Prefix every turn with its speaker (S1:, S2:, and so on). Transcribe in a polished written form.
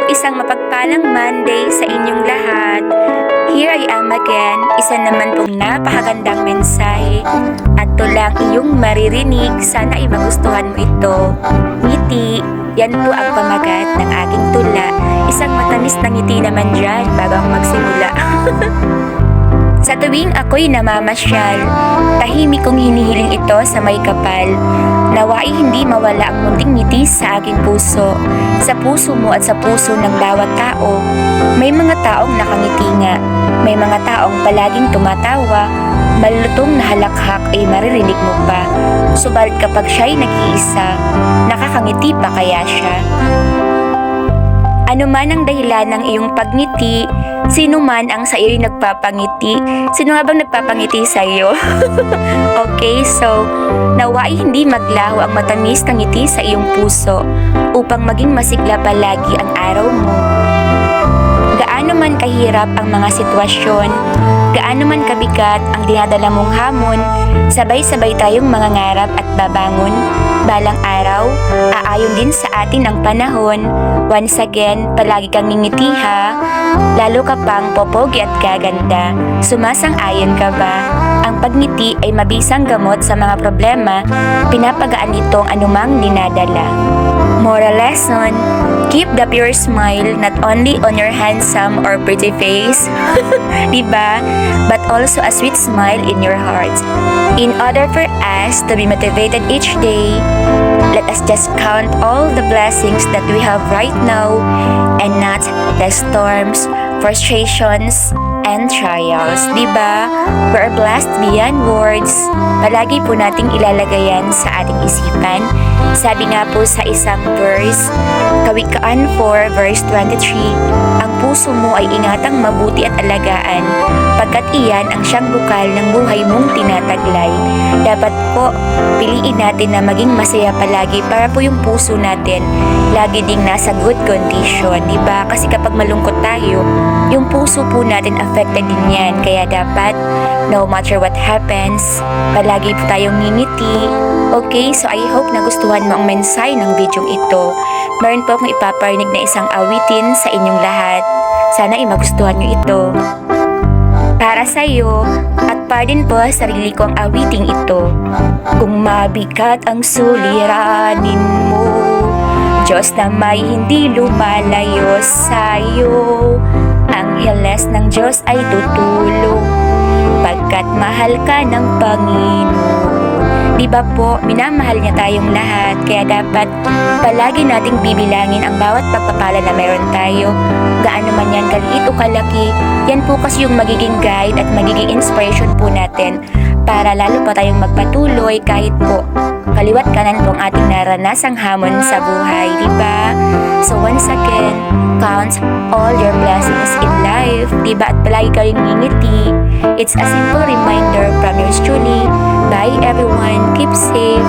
S1: Isang mapagpalang Monday sa inyong lahat. Here I am again, isa naman pong napakagandang mensahe. At to lang iyong maririnig, sana ay magustuhan mo ito. Ngiti, yan po ang pamagat ng aking tula. Isang matamis na ngiti naman dyan bago ako magsimula. Sa tuwing ako'y namamasyal, tahimik kong hinihiling ito sa may kapal. Nawai hindi mawala ang munting ngiti sa aking puso. Sa puso mo at sa puso ng bawat tao, may mga taong nakangiti nga. May mga taong palaging tumatawa, malulutong na halakhak ay maririnig mo pa. Subalit kapag siya'y nag-iisa, nakakangiti pa kaya siya? Ano man ang dahilan ng iyong pagngiti, sino man ang sa iyo'y nagpapangiti, sino nga bang nagpapangiti sa iyo? Okay, so, nawai hindi maglaho ang matamis na ngiti sa iyong puso upang maging masigla palagi ang araw mo. Gaano man kahirap ang mga sitwasyon, gaano man kabigat ang dinadala mong hamon, sabay-sabay tayong mangangarap at babangon. Balang araw, aayon din sa atin ang panahon. Once again, palagi kang ngingiti ha. Lalo ka pang popogi at gaganda. Sumasang-ayon ka ba? Ang pagngiti ay mabisang gamot sa mga problema. Pinapagaan nitong anumang dinadala. Moral lesson, keep the pure smile not only on your handsome or pretty face, diba? But also a sweet smile in your heart. In order for us to be motivated each day, let us just count all the blessings that we have right now and not the storms, frustrations, and trials, diba? We're blessed beyond words. Palagi po nating ilalagay yan sa ating isipan. Sabi nga po sa isang verse, Kawikaan 4 verse 23, ang puso mo ay ingatang mabuti at alagaan, pagkat iyan ang siyang bukal ng buhay mong tinataglay. Dapat po, piliin natin na maging masaya palagi para po yung puso natin lagi ding nasa good condition, diba? Kasi kapag malungkot tayo, yung puso po natin affected din yan. Kaya dapat, no matter what happens, palagi po tayong ngingiti. Okay, so I hope nagustuhan mo ang mensahe ng video ito. Meron po akong ipaparinig na isang awitin sa inyong lahat. Sana ay magustuhan nyo ito. Para sa iyo, at para din po sarili ko ang awiting ito. Kung mabigat ang suliranin mo, Diyos na may hindi lumalayo sa'yo. Angeles ng Diyos ay tutulong, pagkat mahal ka ng Panginoon. Diba po, minamahal niya tayong lahat, kaya dapat palagi nating bibilangin ang bawat pagpapala na meron tayo. Gaano man yan kaliit o kalaki, yan po kasi yung magiging guide at magiging inspiration po natin para lalo pa tayong magpatuloy kahit po kaliwat kanan po ang ating naranasang hamon sa buhay, diba? So once again, count all your blessings in life, diba? At palagi ka rin ngingiti. It's a simple reminder from yours truly. Bye everyone, keep safe.